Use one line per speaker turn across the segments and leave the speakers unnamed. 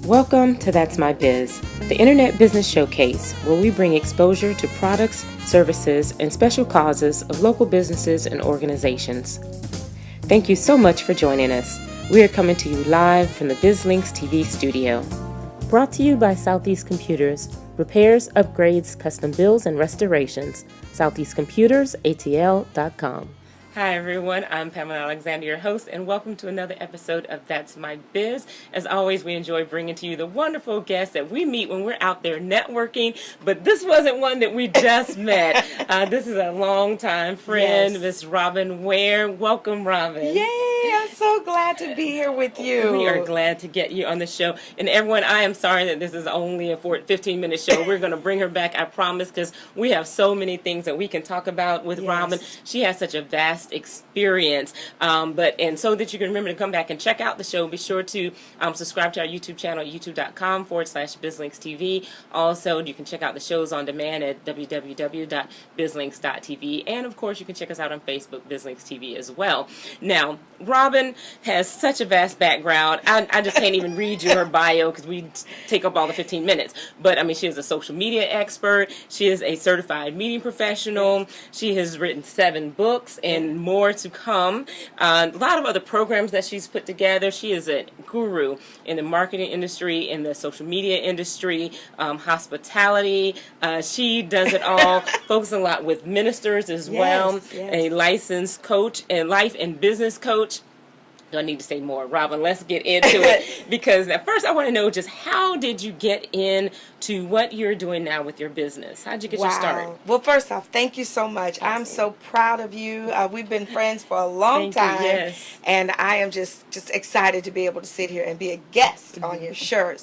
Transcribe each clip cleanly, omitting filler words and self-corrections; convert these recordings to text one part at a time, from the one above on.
Welcome to That's My Biz, the Internet Business Showcase, where we bring exposure to products, services, and special causes of local businesses and organizations. Thank you so much for joining us. We are coming to you live from the BizLinks TV studio. Brought to you by Southeast Computers, repairs, upgrades, custom builds, and restorations. SoutheastComputersATL.com. Hi everyone, I'm Pamela Alexander, your host, and welcome to another episode of That's My Biz. As always, we enjoy bringing to you the wonderful guests that we meet when we're out there networking, but this wasn't one that we just met. This is a longtime friend, Miss Robin Ware. Welcome, Robin.
Yay, I'm so glad to be here with you.
We are glad to get you on the show. And everyone, I am sorry that this is only a 15-minute show. We're going to bring her back, I promise, because we have so many things that we can talk about with Robin. She has such a vast experience, and so that you can remember to come back and check out the show, be sure to subscribe to our YouTube channel, youtube.com/BizLinksTV. Also, you can check out the shows on demand at www.bizlinks.tv, and of course you can check us out on Facebook, BizLinks TV, as well. Now, Robin has such a vast background. I just can't even read you her bio because we take up all the 15 minutes, but I mean, she is a social media expert, she is a certified meeting professional, she has written 7 books and more to come. A lot of other programs that she's put together. She is a guru in the marketing industry, in the social media industry, hospitality. She does it all, focusing a lot with ministers as well, a licensed coach, a life and business coach. Do I need to say more? Robin, let's get into it, because at first I want to know just how did you get into what you're doing now with your business? How did you get your start?
Well, first off, thank you so much. Awesome. I'm so proud of you. We've been friends for a long time, and I am just excited to be able to sit here and be a guest on your show.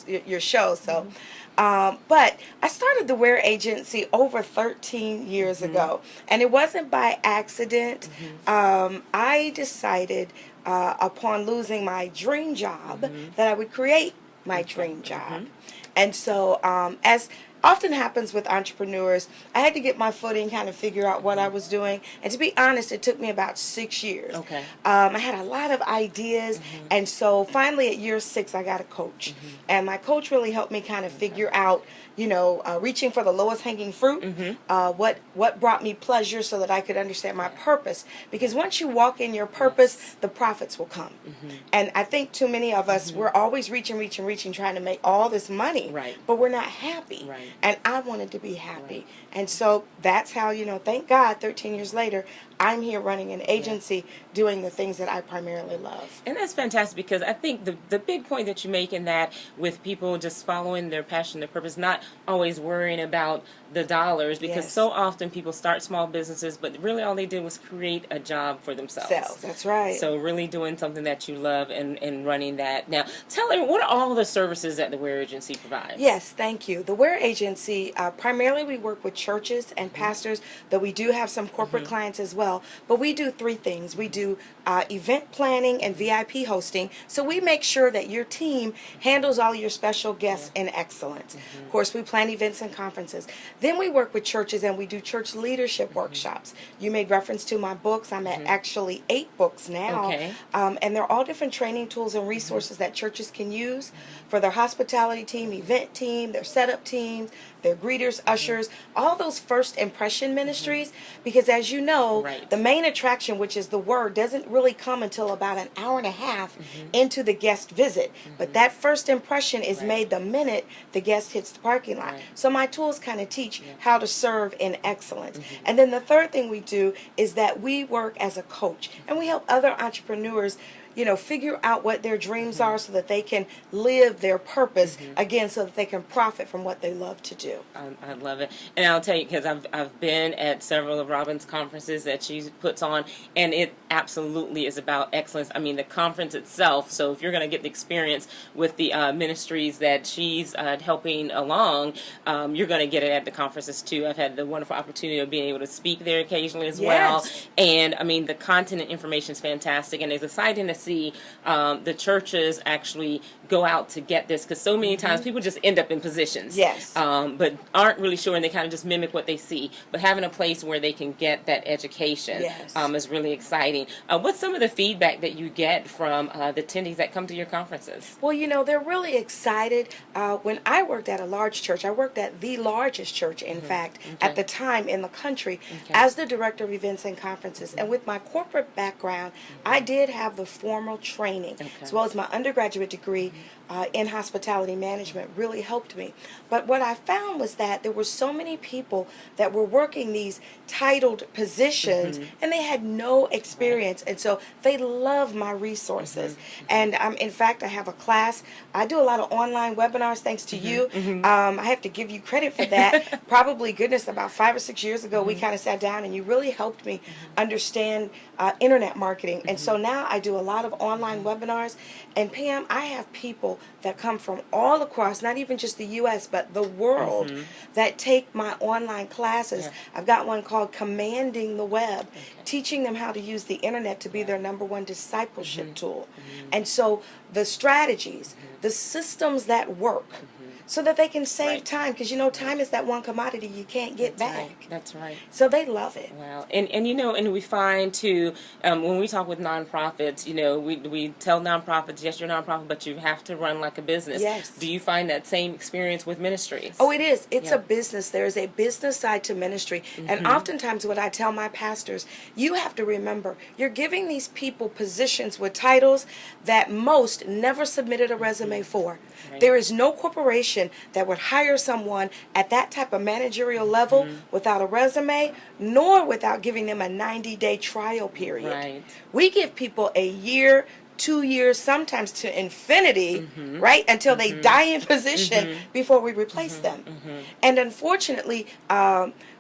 So. But I started the Ware agency over 13 years ago, and it wasn't by accident. I decided upon losing my dream job that I would create my dream job. And so as often happens with entrepreneurs, I had to get my footing, kind of figure out what I was doing. And to be honest, it took me about 6 years. I had a lot of ideas. And so finally at year 6, I got a coach. And my coach really helped me kind of figure out, reaching for the lowest hanging fruit, what brought me pleasure so that I could understand my purpose. Because once you walk in your purpose, the profits will come. And I think too many of us, we're always reaching, trying to make all this money, but we're not happy. And I wanted to be happy. And so that's how, thank God, 13 years later, I'm here running an agency doing the things that I primarily love.
And that's fantastic, because I think the big point that you make in that, with people just following their passion, their purpose, not always worrying about the dollars, because so often people start small businesses, but really all they did was create a job for themselves.
That's right.
So really doing something that you love and running that. Now, tell me, what are all the services that the Ware Agency provides?
Yes, thank you. The Ware Agency, primarily we work with churches and pastors, though we do have some corporate clients as well. But we do 3 things. We do event planning and VIP hosting. So we make sure that your team handles all your special guests in excellence. Of course, we plan events and conferences. Then we work with churches and we do church leadership workshops. You made reference to my books. I'm at actually 8 books now. And they're all different training tools and resources that churches can use for their hospitality team, event team, their setup teams, their greeters, ushers, all those first impression ministries. Because as you know, the main attraction, which is the word, doesn't really come until about an hour and a half into the guest visit. But that first impression is made the minute the guest hits the parking lot. So my tools kind of teach how to serve in excellence. And then the third thing we do is that we work as a coach, and we help other entrepreneurs figure out what their dreams are so that they can live their purpose, again, so that they can profit from what they love to do.
I love it. And I'll tell you, because I've been at several of Robin's conferences that she puts on, and it absolutely is about excellence. I mean, the conference itself, so if you're going to get the experience with the ministries that she's helping along, you're going to get it at the conferences too. I've had the wonderful opportunity of being able to speak there occasionally as well. And I mean, the content and information is fantastic. And as exciting as see the churches actually go out to get this, because so many times people just end up in positions,
Yes.
but aren't really sure, and they kind of just mimic what they see. But having a place where they can get that education
Yes.
is really exciting. What's some of the feedback that you get from the attendees that come to your conferences?
Well, they're really excited. When I worked at a large church, I worked at the largest church, in fact, at the time in the country, as the director of events and conferences. And with my corporate background, I did have the formal training, as well as my undergraduate degree in hospitality management really helped me. But what I found was that there were so many people that were working these titled positions and they had no experience. And so they love my resources. And in fact, I have a class. I do a lot of online webinars thanks to you. I have to give you credit for that. Probably, goodness, about 5 or 6 years ago, we kind of sat down and you really helped me understand internet marketing. And so now I do a lot of online webinars. And Pam, I have people that come from all across, not even just the U.S., but the world, that take my online classes. I've got one called Commanding the Web, teaching them how to use the internet to be their number one discipleship tool. And so the strategies, the systems that work, so that they can save time, because time is that one commodity you can't get back.
That's right.
So they love it.
Wow. And we find too, when we talk with nonprofits, we tell nonprofits, yes, you're a nonprofit, but you have to run like a business.
Yes.
Do you find that same experience with ministries?
Oh, it is. It's a business. There is a business side to ministry. And oftentimes what I tell my pastors, you have to remember, you're giving these people positions with titles that most never submitted a resume for. There is no corporation that would hire someone at that type of managerial level without a resume, nor without giving them a 90-day trial period.
Right.
We give people a year, 2 years, sometimes to infinity, right, until they die in position before we replace them. And unfortunately,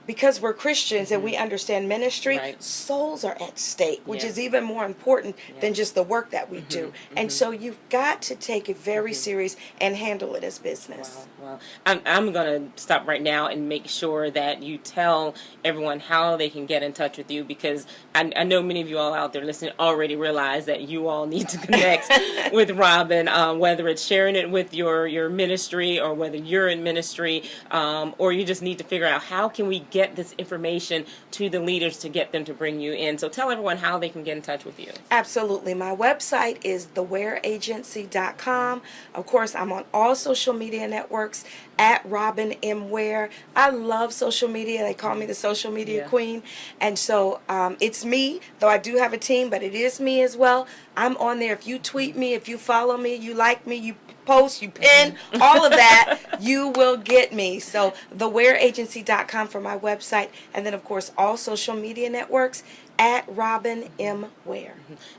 because we're Christians and we understand ministry, souls are at stake, which is even more important than just the work that we do. And so you've got to take it very serious and handle it as business.
Wow. I'm going to stop right now and make sure that you tell everyone how they can get in touch with you, because I know many of you all out there listening already realize that you all need to connect with Robin, whether it's sharing it with your ministry, or whether you're in ministry, or you just need to figure out how can we get this information to the leaders to get them to bring you in. So tell everyone how they can get in touch with you.
Absolutely. My website is thewareagency.com. Of course, I'm on all social media networks at Robin M. Ware. I love social media. They call me the social media queen. And so it's me, though I do have a team, but it is me as well. I'm on there. If you tweet me, if you follow me, you like me, you post, you pin, all of that, you will get me. So thewareagency.com for my website. And then, of course, all social media networks at Robin M. Ware.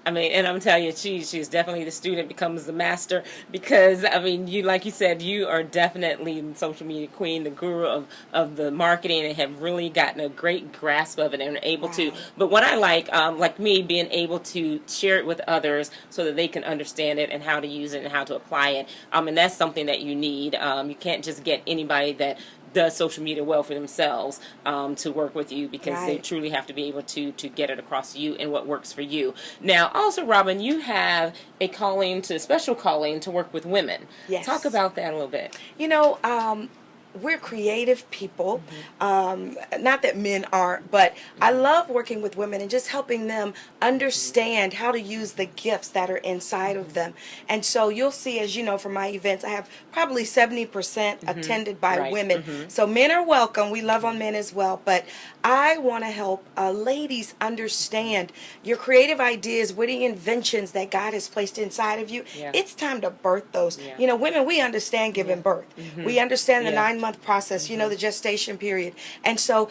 I mean, and I'm telling you, she's definitely the student becomes the master, because, I mean, you, like you said, you are definitely the social media queen, the guru of the marketing, and have really gotten a great grasp of it and are able to. But what I like me, being able to share it with others so that they can understand it and how to use it and how to apply it. And that's something that you need. You can't just get anybody that does social media well for themselves to work with you, because they truly have to be able to get it across to you and what works for you. Now, also, Robin, you have a special calling to work with women.
Yes.
Talk about that a little bit.
We're creative people. Not that men aren't, but I love working with women and just helping them understand how to use the gifts that are inside of them. And so you'll see, as you know, from my events, I have probably 70% attended by women. So men are welcome. We love on men as well. But I want to help ladies understand your creative ideas, witty inventions that God has placed inside of you. It's time to birth those. Women, we understand giving birth. We understand the 9-month process, the gestation period. And so,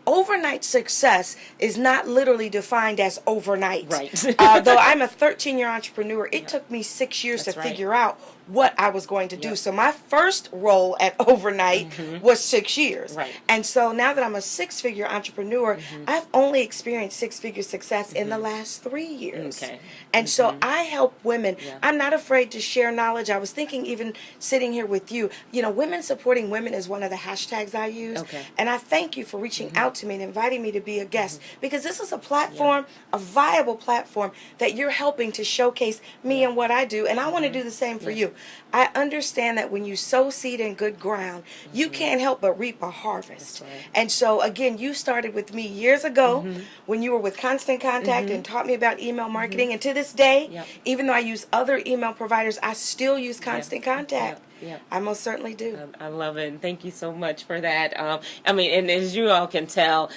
overnight success is not literally defined as overnight.
Right.
Though I'm a 13-year entrepreneur, it took me 6 years to figure out what I was going to do. So my first role at overnight was 6 years. Right. And so now that I'm a 6-figure entrepreneur, I've only experienced 6-figure success in the last 3 years. Okay. And so I help women. I'm not afraid to share knowledge. I was thinking, even sitting here with you, women supporting women women is one of the hashtags I use.
Okay.
And I thank you for reaching out to me and inviting me to be a guest, because this is a platform, a viable platform that you're helping to showcase me and what I do. And I want to do the same for you. I understand that when you sow seed in good ground, you can't help but reap a harvest.
Right.
And so, again, you started with me years ago when you were with Constant Contact and taught me about email marketing. And to this day, even though I use other email providers, I still use Constant Contact.
Yeah.
I most certainly do.
I love it. And thank you so much for that. I mean, and as you all can tell,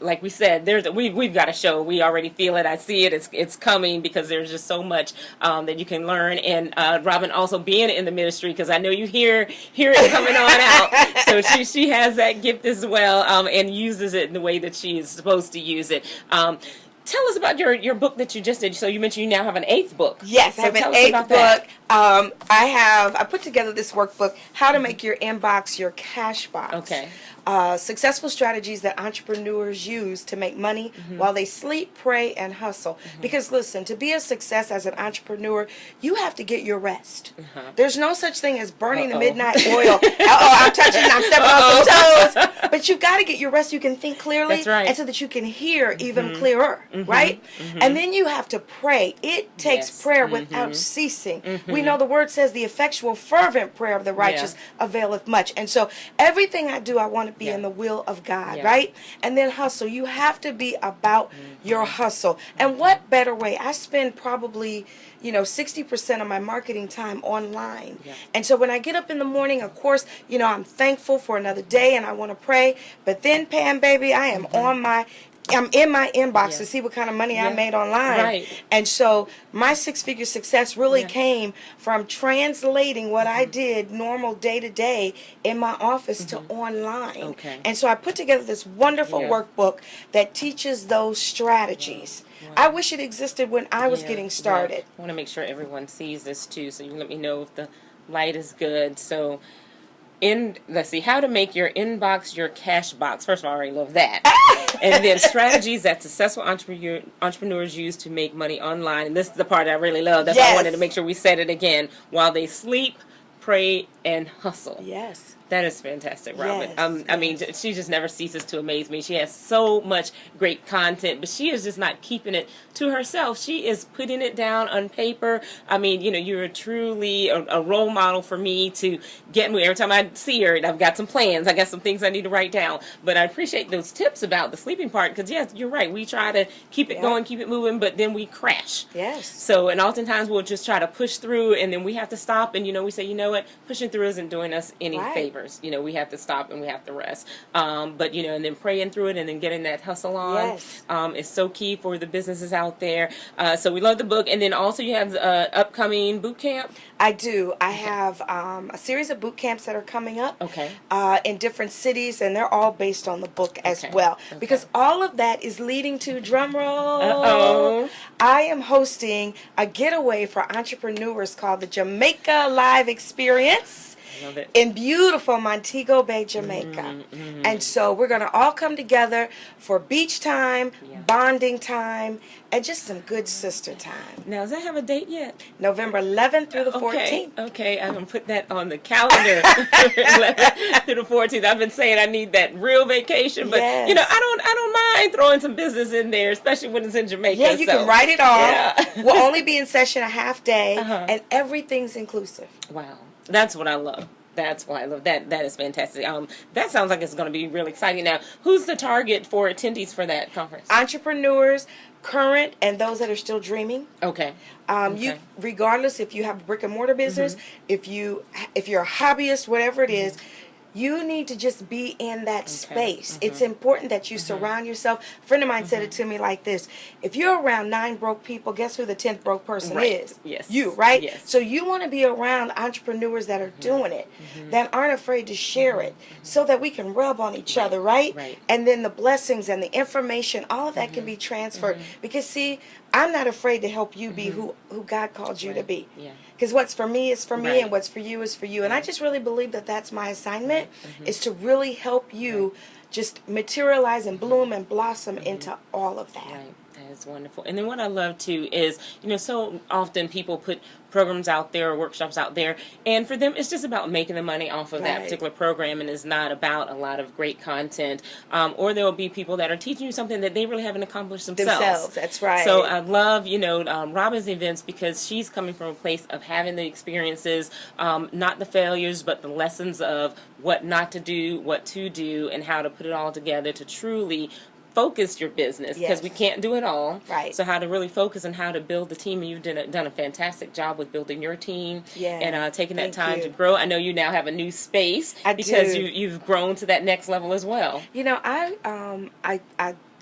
like we said, we've got a show. We already feel it. I see it. It's coming, because there's just so much that you can learn. And Robin also being in the ministry, because I know you hear it coming on out. So she has that gift as well, and uses it in the way that she is supposed to use it. Tell us about your book that you just did. So you mentioned you now have an 8th book.
Yes,
so
I have an 8th book. I put together this workbook, How to Make Your Inbox Your Cash Box.
Okay.
Successful strategies that entrepreneurs use to make money while they sleep, pray, and hustle. Because listen, to be a success as an entrepreneur, you have to get your rest. There's no such thing as burning the midnight oil. I'm stepping on some toes. But you've got to get your rest so you can think clearly.
That's right.
And so that you can hear even clearer, right? And then you have to pray. It takes prayer without ceasing. We know the word says the effectual, fervent prayer of the righteous availeth much. And so everything I do, I want to be in the will of God, right? And then hustle. You have to be about your hustle. And what better way? I spend probably 60% of my marketing time online. And so when I get up in the morning, of course, I'm thankful for another day and I want to pray. But then, Pam, baby, I am I'm in my inbox to see what kind of money I made online.
Right.
And so my 6-figure success really came from translating what I did normal day to day in my office to online.
Okay.
And so I put together this wonderful workbook that teaches those strategies. Wow. I wish it existed when I was getting started.
I want to make sure everyone sees this too, so you can let me know if the light is good. So let's see, how to make your inbox your cash box. First of all, I already love that. And then strategies that successful entrepreneurs use to make money online. And this is the part I really love. That's why I wanted to make sure we said it again. While they sleep, pray, and hustle.
Yes.
That is fantastic, Robin.
Yes,
I mean, she just never ceases to amaze me. She has so much great content, but she is just not keeping it to herself. She is putting it down on paper. I mean, you're truly a role model for me to get me. Every time I see her, I've got some plans. I got some things I need to write down. But I appreciate those tips about the sleeping part, because, yes, you're right. We try to keep it going, keep it moving, but then we crash.
Yes.
So, and oftentimes we'll just try to push through, and then we have to stop, and, we say, you know what, pushing through isn't doing us any favor. We have to stop and we have to rest. But, and then praying through it and then getting that hustle on is so key for the businesses out there. So we love the book. And then also you have the upcoming boot camp.
I do. I have a series of boot camps that are coming up in different cities, and they're all based on the book as well. Because all of that is leading to, drum roll, I am hosting a getaway for entrepreneurs called the Jamaica Live Experience. In beautiful Montego Bay, Jamaica. And so we're going to all come together for beach time, bonding time, and just some good sister time.
Now, does that have a date yet?
November 11th through the 14th.
Okay, I'm going to put that on the calendar. 11th through the 14th. I've been saying I need that real vacation, but I don't mind throwing some business in there, especially when it's in Jamaica.
Yeah, you can write it off. We'll only be in session a half day, and everything's inclusive.
Wow. That's what I love. That's why I love that. That is fantastic. That sounds like it's going to be really exciting. Now, who's the target for attendees for that conference?
Entrepreneurs, current, and those that are still dreaming.
Okay.
You, regardless if you have a brick and mortar business, if you're a hobbyist, whatever it is, you need to just be in that space. It's important that you surround yourself. A friend of mine said it to me like this: if you're around 9 broke people, guess who the 10th broke person is?
Yes.
You, right?
Yes.
So you want to be around entrepreneurs that are doing it, that aren't afraid to share it, so that we can rub on each other, right? And then the blessings and the information, all of that can be transferred. Because see, I'm not afraid to help you be who God called you to be. Because what's for me is for me, and what's for you is for you. And I just really believe that that's my assignment, is to really help you just materialize and bloom and blossom into all of that.
Right. I That's wonderful. And then what I love too is, so often people put programs out there or workshops out there, and for them it's just about making the money off of that particular program, and it's not about a lot of great content. Or there will be people that are teaching you something that they really haven't accomplished themselves.
That's right.
So I love, Robin's events, because she's coming from a place of having the experiences, not the failures, but the lessons of what not to do, what to do, and how to put it all together to truly focus your business, because we can't do it all.
Right.
So how to really focus on how to build the team, and you've done a fantastic job with building your team and taking that time to grow. I know you now have a new space because you've grown to that next level as well.
I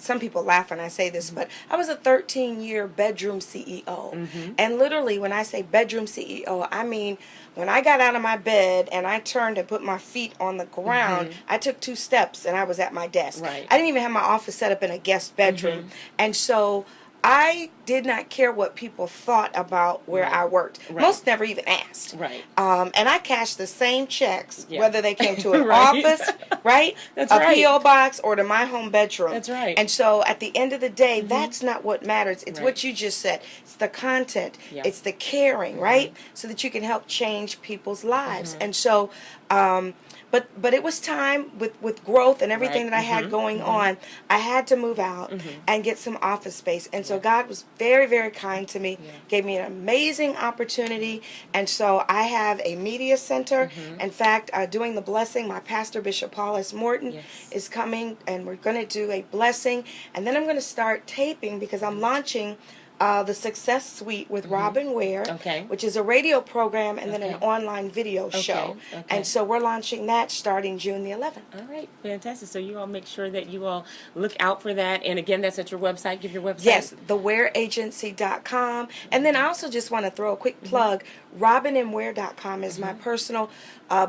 some people laugh when I say this, but I was a 13-year bedroom CEO. And literally, when I say bedroom CEO, I mean, when I got out of my bed and I turned and put my feet on the ground, I took 2 steps and I was at my desk.
Right.
I didn't even have my office set up in a guest bedroom. And so I did not care what people thought about where I worked. Most never even asked.
Right.
And I cashed the same checks, whether they came to an office,
That's
a P.O. box, or to my home bedroom.
That's right.
And so at the end of the day, that's not what matters. It's what you just said. It's the content. It's the caring, right? So that you can help change people's lives. And so, but it was time with growth and everything that I had going on. I had to move out and get some office space. And so God was very, very kind to me, gave me an amazing opportunity. And so I have a media center. In fact, doing the blessing, my pastor, Bishop Paul S. Morton, is coming, and we're going to do a blessing. And then I'm going to start taping, because I'm launching the Success Suite with Robin Ware, which is a radio program and then an online video show. And so we're launching that starting June the 11th.
All right, fantastic. So you all make sure that you all look out for that. And again, that's at your website. Give your website.
Yes, thewareagency.com. And then I also just want to throw a quick plug. RobinandWare.com is my personal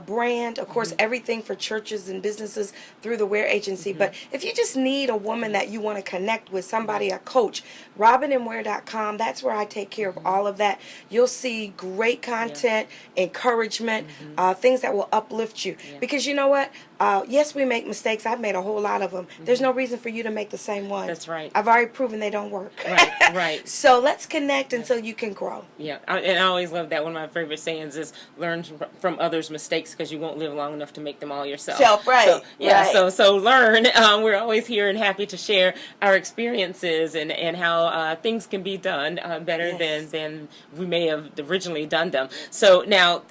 brand. Of course, everything for churches and businesses through the Ware Agency. But if you just need a woman that you want to connect with, somebody, a coach, RobinandWare.com, that's where I take care of all of that. You'll see great content, encouragement, things that will uplift you. Because you know what? Yes, we make mistakes. I've made a whole lot of them. There's no reason for you to make the same ones.
That's right.
I've already proven they don't work.
Right.
So let's connect until you can grow.
Yeah, and I always love that. One of my favorite sayings is learn from others' mistakes, because you won't live long enough to make them all yourself. So learn. We're always here and happy to share our experiences and how things can be done better than we may have originally done them. So now,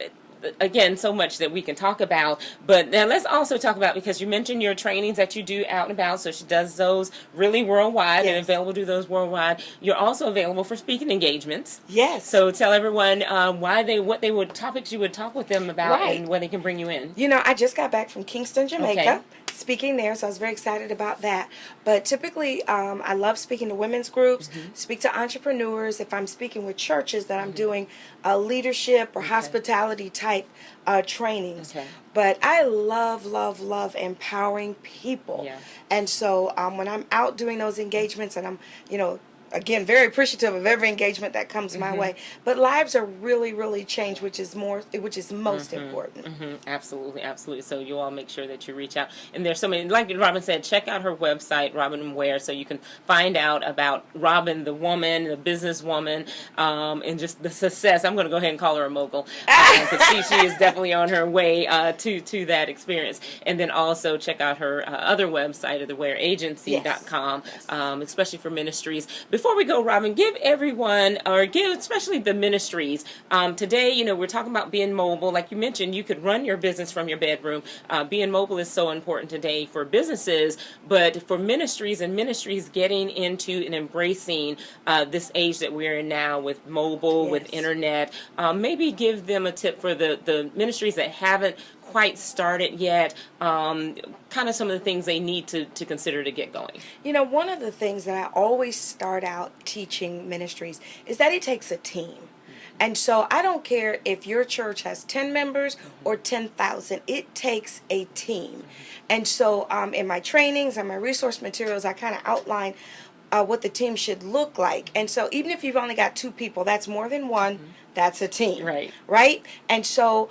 again, so much that we can talk about, but now let's also talk about, because you mentioned your trainings that you do out and about, so she does those really worldwide and available to those worldwide. You're also available for speaking engagements.
Yes.
So tell everyone topics you would talk with them about and where they can bring you in.
I just got back from Kingston, Jamaica. Speaking there, so I was very excited about that. But typically, I love speaking to women's groups, speak to entrepreneurs. If I'm speaking with churches, that I'm doing leadership or hospitality type trainings. But I love empowering people. And so when I'm out doing those engagements, and I'm, again, very appreciative of every engagement that comes my way. But lives are really changed, which is most important.
Absolutely. So you all make sure that you reach out. And there's so many, like Robin said, check out her website, Robin and Ware, so you can find out about Robin, the woman, the businesswoman, and just the success. I'm going to go ahead and call her a mogul, because she is definitely on her way to that experience. And then also check out her other website, the wareagency.com, especially for ministries. Before we go, Robin, give everyone, or give especially the ministries, today, we're talking about being mobile. Like you mentioned, you could run your business from your bedroom. Being mobile is so important today for businesses, but for ministries getting into and embracing this age that we're in now with mobile, with internet. Maybe give them a tip for the ministries that haven't quite started yet, kind of some of the things they need to consider to get going.
One of the things that I always start out teaching ministries is that it takes a team. And so I don't care if your church has 10 members or 10,000, it takes a team. And so in my trainings and my resource materials, I kind of outline what the team should look like. And so even if you've only got 2 people, that's more than one, that's a team. Right? And so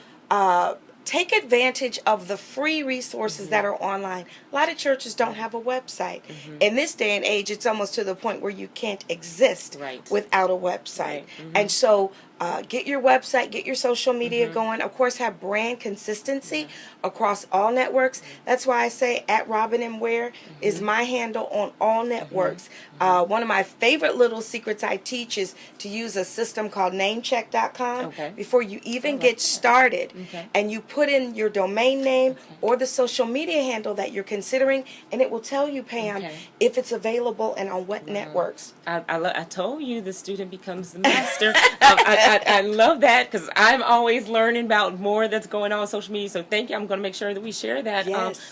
take advantage of the free resources that are online. A lot of churches don't have a website. In this day and age, it's almost to the point where you can't exist without a website. And so get your website, get your social media going. Of course, have brand consistency across all networks. That's why I say @RobinandWare is my handle on all networks. One of my favorite little secrets I teach is to use a system called namecheck.com before you even get started. And you put in your domain name or the social media handle that you're considering, and it will tell you, Pam, if it's available and on what networks.
I told you the student becomes the master. I love that because I'm always learning about more that's going on social media. So thank you. I'm going to make sure that we share that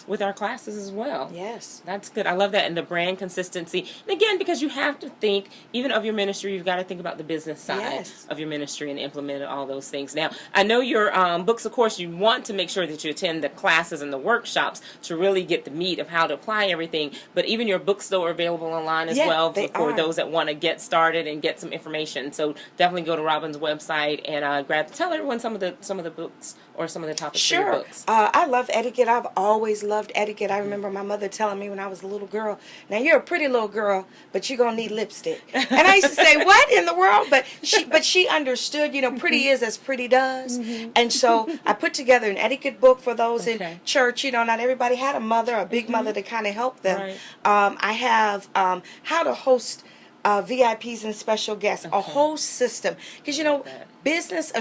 with our classes as well.
Yes.
That's good. I love that. And the brand consistency. And again, because you have to think, even of your ministry, you've got to think about the business side of your ministry and implement all those things. Now, I know your books, of course, you want to make sure that you attend the classes and the workshops to really get the meat of how to apply everything. But even your books, though, are available online as well for those that want to get started and get some information. So definitely go to Robin's website and tell everyone some of the books or some of the topics for your books.
I love etiquette. I've always loved etiquette. I remember my mother telling me when I was a little girl, now you're a pretty little girl, but you're going to need lipstick. And I used to say, what in the world? But she understood, pretty is as pretty does. And so I put together an etiquette book for those in church. Not everybody had a mother, a big mother to kind of help them. I have how to host VIPs and special guests, a whole system. Because,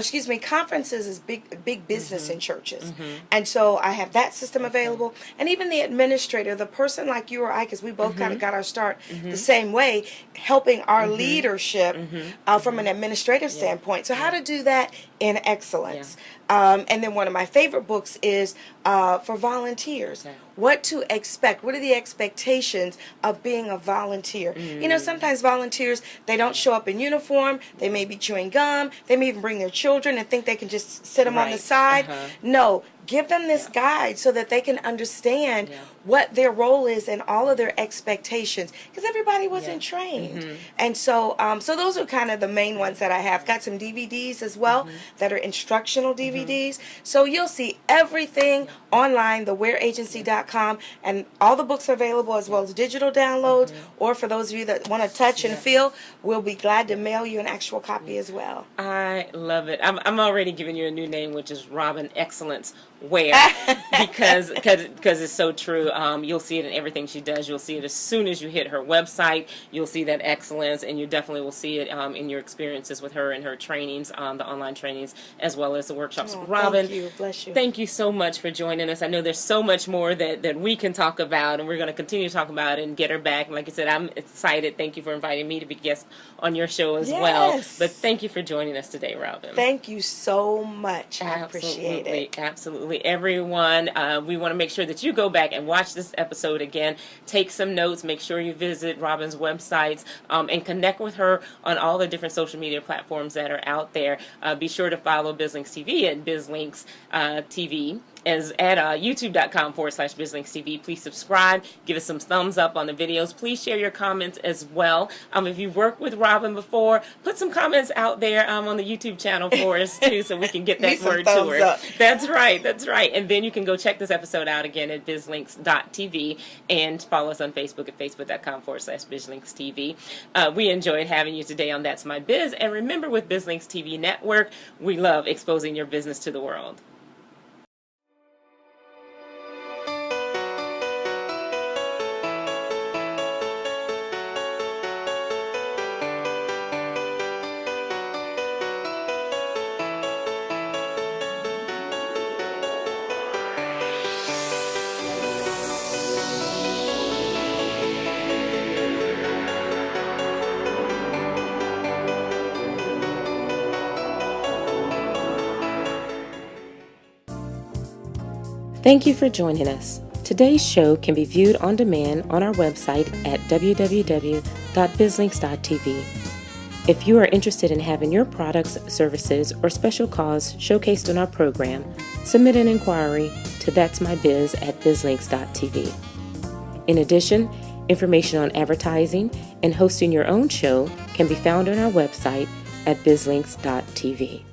conferences is big business in churches. And so I have that system available. And even the administrator, the person like you or I, because we both kind of got our start the same way, helping our leadership from an administrative standpoint. So how to do that in excellence. And then one of my favorite books is for volunteers. What to expect. What are the expectations of being a volunteer? Sometimes volunteers, they don't show up in uniform. They may be chewing gum. They may even bring their children and think they can just sit them on the side. No. Give them this guide so that they can understand what their role is and all of their expectations, because everybody wasn't trained. And so so those are kind of the main ones that I have. Got some DVDs as well that are instructional DVDs. So you'll see everything online, thewareagency.com, and all the books are available as well as digital downloads, or for those of you that want to touch and feel, we'll be glad to mail you an actual copy as well.
I love it. I'm already giving you a new name, which is Robin Excellence Ware, because it's so true. You'll see it in everything she does. You'll see it as soon as you hit her website. You'll see that excellence, and you definitely will see it in your experiences with her and her trainings, the online trainings, as well as the workshops. Robin,
thank you. Bless you.
Thank you so much for joining us. I know there's so much more that we can talk about, and we're going to continue to talk about it and get her back. And like I said, I'm excited. Thank you for inviting me to be a guest on your show as well. But thank you for joining us today, Robin.
Thank you so much. I appreciate it.
Absolutely. Everyone, we want to make sure that you go back and watch this episode again. Take some notes. Make sure you visit Robin's websites and connect with her on all the different social media platforms that are out there. Be sure to follow BizLinks TV at BizLinks TV. Is at youtube.com/BizLinksTV. Please subscribe. Give us some thumbs up on the videos. Please share your comments as well. If you've worked with Robin before, put some comments out there on the YouTube channel for us too, so we can get that word to her.
Up.
That's right. And then you can go check this episode out again at bizlinks.tv and follow us on Facebook at facebook.com/BizLinksTV. We enjoyed having you today on That's My Biz. And remember, with BizLinks TV Network, we love exposing your business to the world. Thank you for joining us. Today's show can be viewed on demand on our website at www.bizlinks.tv. If you are interested in having your products, services, or special cause showcased on our program, submit an inquiry to that'smybiz@bizlinks.tv. In addition, information on advertising and hosting your own show can be found on our website at bizlinks.tv.